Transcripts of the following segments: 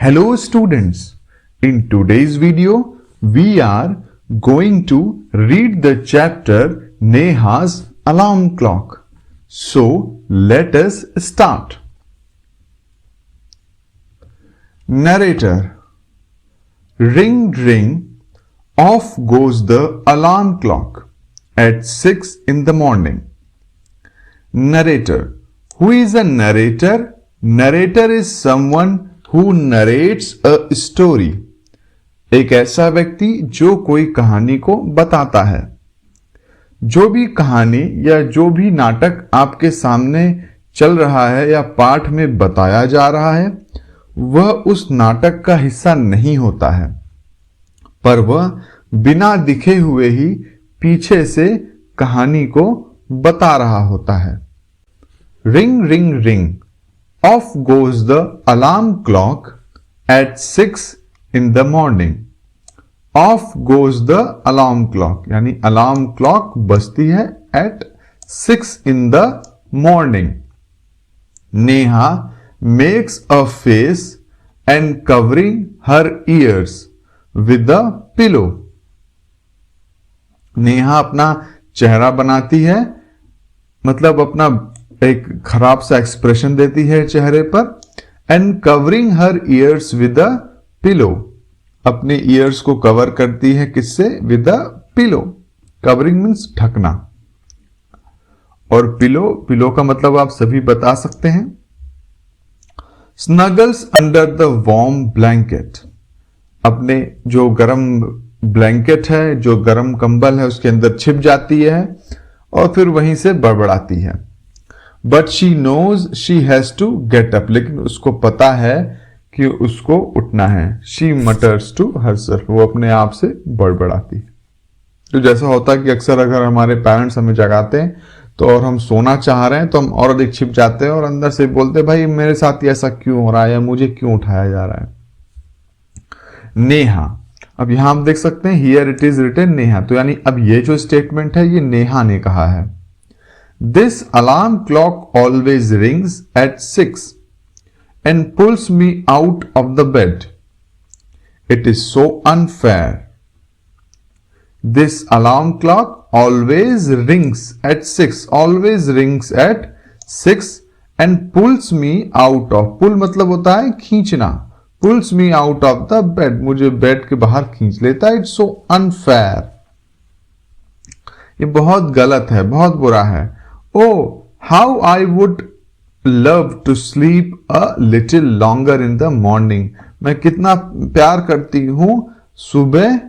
Hello students, in today's video we are going to read the chapter Neha's Alarm Clock. So let us start. Narrator. Ring ring, off goes the alarm clock at 6 in the morning. Narrator. Who is a narrator? Narrator is someone who narrates a story. एक ऐसा व्यक्ति जो कोई कहानी को बताता है. जो भी कहानी या जो भी नाटक आपके सामने चल रहा है या पाठ में बताया जा रहा है वह उस नाटक का हिस्सा नहीं होता है, पर वह बिना दिखे हुए ही पीछे से कहानी को बता रहा होता है. Ring ring ring, off goes the alarm clock at 6 in the morning. Off goes the alarm clock यानी अलार्म क्लॉक बजती है at 6 in the morning. Neha makes a face and covering her ears with a pillow. Neha अपना चेहरा बनाती है, मतलब अपना एक खराब सा एक्सप्रेशन देती है चेहरे पर. And covering her years with a pillow, अपने ईयर्स को कवर करती है किससे? With a pillow. Covering means ढकना, और पिलो का मतलब आप सभी बता सकते हैं. Snuggles under the warm blanket, अपने जो गर्म ब्लैंकेट है, जो गर्म कंबल है उसके अंदर छिप जाती है और फिर वहीं से बड़बड़ाती है. But she knows she has to get up, लेकिन उसको पता है कि उसको उठना है. शी मटर्स टू हरसेल्फ, वो अपने आप से बड़बड़ाती है. तो जैसा होता है कि अक्सर अगर हमारे पेरेंट्स हमें जगाते हैं तो और हम सोना चाह रहे हैं तो हम और अधिक छिप जाते हैं और अंदर से बोलते हैं भाई मेरे साथ ऐसा क्यों हो रहा है या मुझे क्यों उठाया जा रहा है. नेहा, अब यहां हम देख सकते हैं here it is written Neha, तो यानी अब ये जो स्टेटमेंट है ये नेहा ने कहा है. This alarm clock always rings at 6 and pulls me out of the bed. It is so unfair. This alarm clock always rings at 6, always rings at 6 and pulls me out of, pull मतलब होता है खींचना, pulls me out of the bed, मुझे bed के बाहर खींच लेता है. It's so unfair. ये बहुत गलत है, बहुत बुरा है. Oh, how I would love to sleep a little longer in the morning. मैं कितना प्यार करती हूं सुबह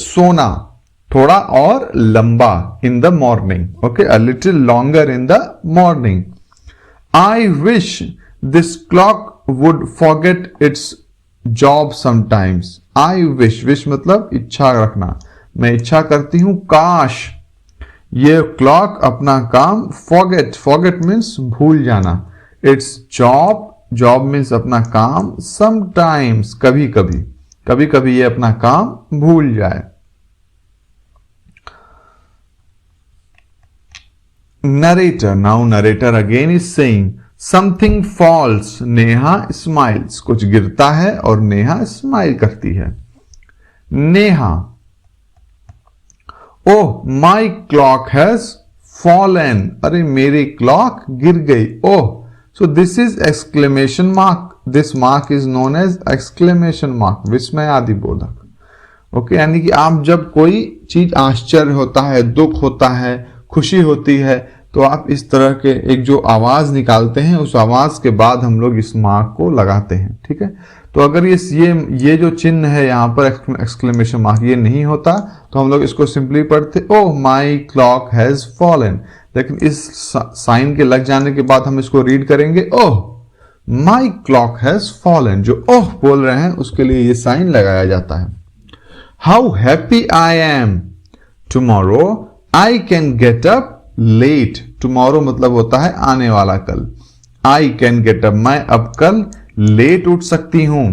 सोना थोड़ा और लंबा. in the morning, okay, a little longer in the morning. I wish this clock would forget its job sometimes. I wish मतलब इच्छा रखना, मैं इच्छा करती हूं काश ये क्लॉक अपना काम फॉरगेट मीन्स भूल जाना. इट्स जॉब मीन्स अपना काम. समटाइम्स कभी ये अपना काम भूल जाए. Narrator, now narrator again is saying something false. Neha smiles, कुछ गिरता है और नेहा स्माइल करती है. Neha, oh my clock has fallen, अरे मेरी क्लॉक गिर गई. Oh, so this is exclamation mark. This mark is known as exclamation mark, विस्मय आदि बोधक. ओके, यानी कि आप जब कोई चीज आश्चर्य होता है, दुख होता है, खुशी होती है, तो आप इस तरह के एक जो आवाज निकालते हैं उस आवाज के बाद हम लोग इस मार्क को लगाते हैं. ठीक है, तो अगर ये जो चिन्ह है यहां पर एक्सक्लेमेशन मार्क ये नहीं होता तो हम लोग इसको सिंपली पढ़ते ओह माई क्लॉक हैज फॉलन. लेकिन इस साइन के लग जाने के बाद हम इसको रीड करेंगे ओह माई क्लॉक हैज फॉलन. जो ओह बोल रहे हैं उसके लिए ये साइन लगाया जाता है. How happy I am tomorrow I can get up late. Tomorrow मतलब होता है आने वाला कल. आई कैन गेट अप, मैं अब कल लेट उठ सकती हूं.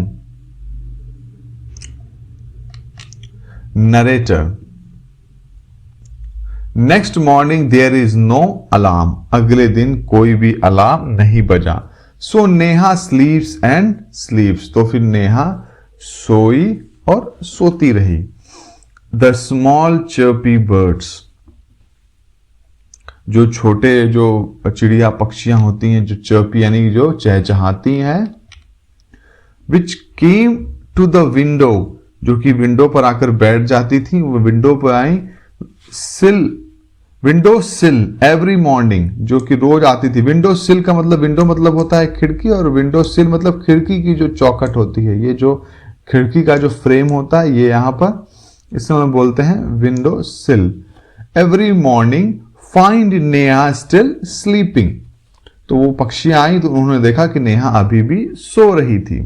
Narrator, next morning there is no alarm. अगले दिन कोई भी अलार्म नहीं बजा. सो नेहा स्लीप्स एंड स्लीप्स, तो फिर नेहा सोई और सोती रही। द स्मॉल चर्पी बर्ड्स, जो छोटे जो चिड़िया पक्षियां होती हैं, जो चर्पी यानी जो चहचहाती हैं, विच केम टू द विंडो, जो कि विंडो पर आकर बैठ जाती थी, वो विंडो पर आई। विंडो सिल एवरी मॉर्निंग, जो कि रोज आती थी। विंडो सिल का मतलब, विंडो मतलब होता है खिड़की, और विंडो सिल मतलब खिड़की की जो चौखट होती है, ये जो खिड़की का जो फ्रेम होता है, ये यहां पर इसे हम बोलते हैं विंडो सिल। Every morning find Neha still sleeping, तो वो पक्षियां आई तो उन्होंने देखा कि नेहा अभी भी सो रही थी।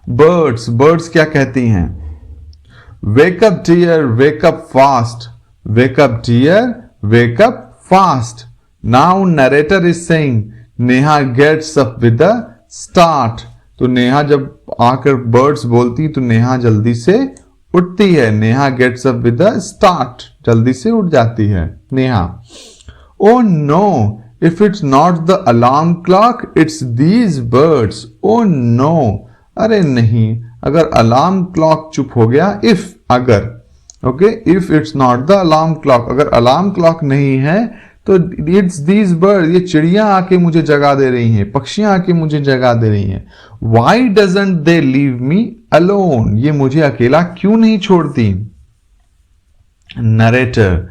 बर्ड्स क्या कहती हैं? Wake up dear, wake up fast, wake up dear, wake up fast. Now narrator is saying Neha gets up with a start, तो नेहा जब आकर बर्ड्स बोलती तो नेहा जल्दी से उठती है। Neha gets up with a start, जल्दी से उठ जाती है Neha. Oh no, if it's not the alarm clock it's these birds. Oh no, अरे नहीं, अगर अलार्म क्लॉक चुप हो गया, इफ अगर, okay, if it's not the alarm clock, अगर अलार्म क्लॉक नहीं है तो इट्स दीज बर्ड, ये चिड़ियां आके मुझे जगा दे रही हैं, पक्षियां आके मुझे जगा दे रही हैं। Why doesn't they leave me alone, ये मुझे अकेला क्यों नहीं छोड़ती? Narrator,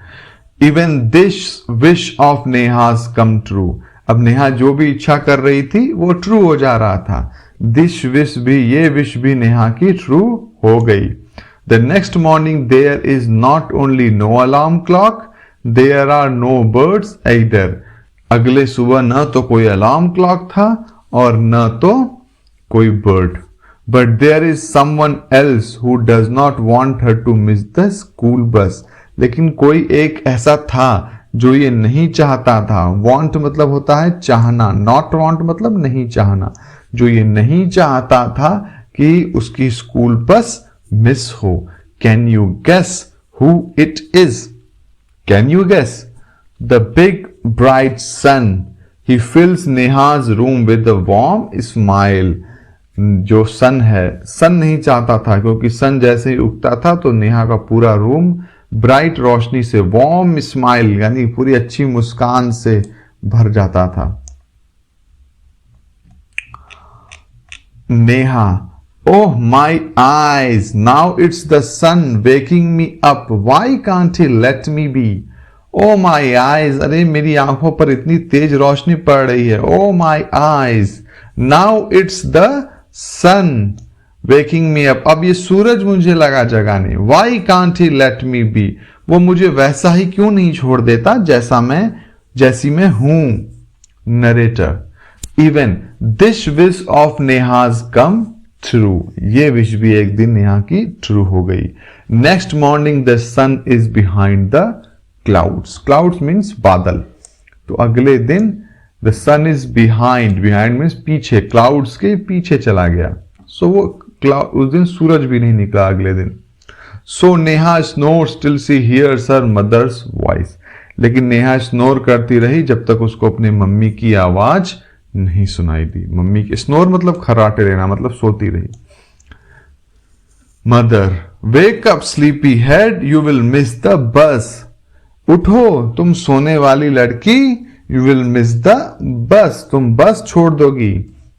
even this wish of Neha's come true, अब नेहा जो भी इच्छा कर रही थी वो ट्रू हो जा रहा था। दिस विश भी, ये विश भी नेहा की ट्रू हो गई। The next morning there is not only no alarm clock, there are no birds either. अगले सुबह न तो कोई अलार्म क्लॉक था और न तो कोई bird, but there is someone else who does not want her to miss the school bus. लेकिन कोई एक ऐसा था जो ये नहीं चाहता था। want मतलब होता है चाहना, not want मतलब नहीं चाहना, जो ये नहीं चाहता था कि उसकी स्कूल बस मिस हो। Can you guess who it is? Can you guess? The big bright sun. He fills Neha's room with a warm smile. जो सन है, सन नहीं चाहता था, क्योंकि सन जैसे ही उगता था तो नेहा का पूरा रूम ब्राइट रोशनी से, वार्म स्माइल यानी पूरी अच्छी मुस्कान से भर जाता था। Neha, oh my eyes, now it's the sun waking me up, why can't he let me be? Oh my eyes, अरे मेरी आंखों पर इतनी तेज रोशनी पड़ रही है। Oh my eyes, now it's the sun waking me up, अब ये सूरज मुझे लगा जगाने। Why can't he let me be, वो मुझे वैसा ही क्यों नहीं छोड़ देता जैसी मैं हूं। Narrator, even this wish of Neha's come true, ये विश भी एक दिन नेहा की ट्रू हो गई। Next morning the sun is behind the clouds, clouds means बादल, तो अगले दिन the sun is behind, behind means पीछे, क्लाउड्स के पीछे चला गया। सो वो उस दिन सूरज भी नहीं निकला अगले दिन। So Neha snores till she hears her mother's voice, लेकिन नेहा स्नोर करती रही जब तक उसको अपनी मम्मी की आवाज नहीं सुनाई दी। मम्मी के स्नोर मतलब खर्राटे रहना, मतलब सोती रही। Mother, wake up sleepy head, you will miss the bus, उठो तुम सोने वाली लड़की, you will miss the bus, तुम बस छोड़ दोगी।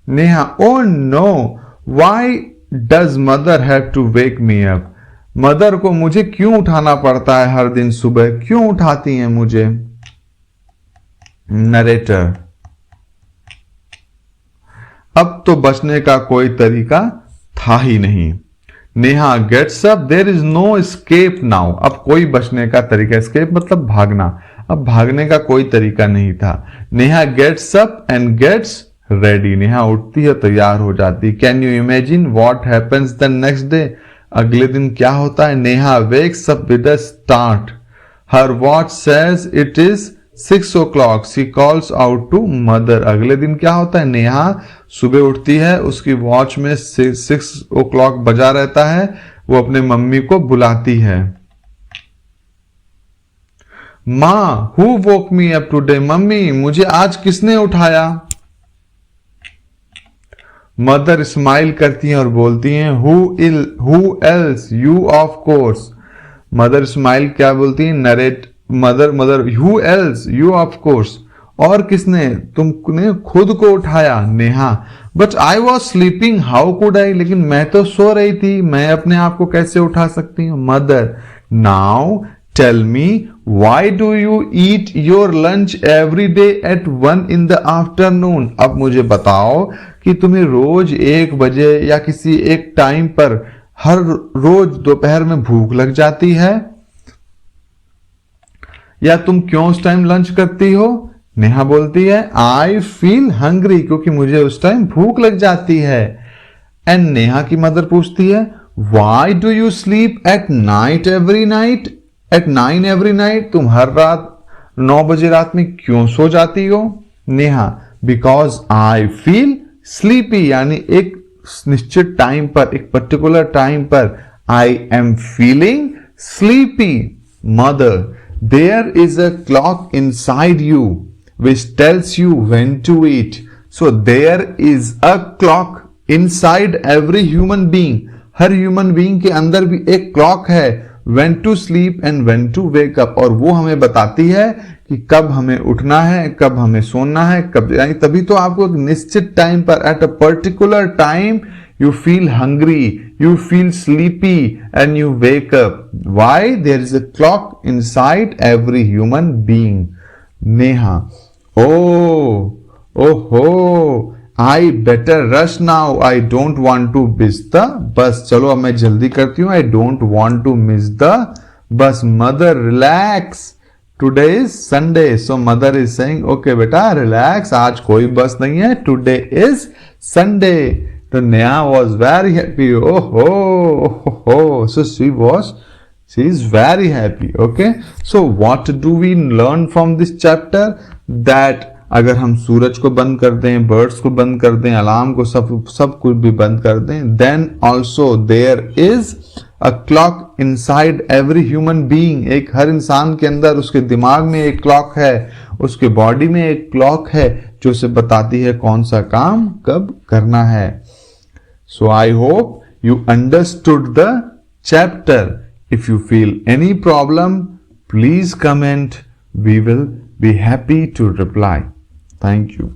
Neha, oh no, why does mother have to wake me up, mother को मुझे क्यों उठाना पड़ता है हर दिन सुबह, क्यों उठाती हैं मुझे। नरेटर, अब तो बचने का कोई तरीका था ही नहीं। Neha gets up, there is no escape now, अब कोई बचने का तरीका, एस्केप मतलब भागना, अब भागने का कोई तरीका नहीं था। Neha gets up and gets ready, Neha उठती है, तैयार हो जाती। Can you imagine what happens the next day, अगले दिन क्या होता है। Neha wakes up with a start, her watch says it is 6 o'clock, she calls out to mother, अगले दिन क्या होता है, नेहा सुबह उठती है, उसकी वॉच में 6 o'clock बजा रहता है, वो अपने मम्मी को बुलाती है। माँ, who woke me up today, mummy मुझे आज किसने उठाया। मदर स्माइल करती हैं और बोलती हैं who else, you of course. Mother smile क्या बोलती है, narrate mother who else, you of course, और किसने, तुमने खुद को उठाया, Neha. But I was sleeping, how could I, लेकिन मैं तो सो रही थी, मैं अपने आप को कैसे उठा सकती हूँ, mother. Now tell me why do you eat your lunch every day at 1 in the afternoon। अब मुझे बताओ कि तुम्हें रोज 1 बजे या किसी एक टाइम पर हर रोज दोपहर में भूख लग जाती है, या तुम क्यों उस टाइम लंच करती हो? नेहा बोलती है आई फील हंग्री, क्योंकि मुझे उस टाइम भूख लग जाती है। एंड नेहा की मदर पूछती है why do you sleep at night every night, at 9 every night, तुम हर रात 9 बजे रात में क्यों सो जाती हो? Neha because I feel sleepy, यानी एक निश्चित टाइम पर, एक पर्टिकुलर टाइम पर I am feeling sleepy. Mother there is a clock inside you which tells you when to eat. So there is a clock inside every human being. Her human being के अंदर भी एक clock है, when to sleep and when to wake up, और वो हमें बताती है कि कब हमें उठना है, कब हमें सोना है, कब, यानी तभी तो आपको एक निश्चित टाइम पर, at a particular time you feel hungry, you feel sleepy and you wake up. Why? There is a clock inside every human being. Neha, oh, I better rush now. I don't want to miss the bus. चलो अब मैं जल्दी करती हूँ. I don't want to miss the bus. Mother, relax. Today is Sunday. So mother is saying, okay बेटा relax. आज कोई बस नहीं है. Today is Sunday. तो Neha was very happy. So she is very happy. Okay. So what do we learn from this chapter? That अगर हम सूरज को बंद कर दें, बर्ड्स को बंद कर दें, अलार्म को, सब कुछ भी बंद कर दें, then also there is a clock inside every human being. एक हर इंसान के अंदर, उसके दिमाग में एक क्लॉक है, उसके बॉडी में एक क्लॉक है जो उसे बताती है कौन सा काम कब करना है. So I hope you understood the chapter. If you feel any problem, please comment. We will be happy to reply. Thank you.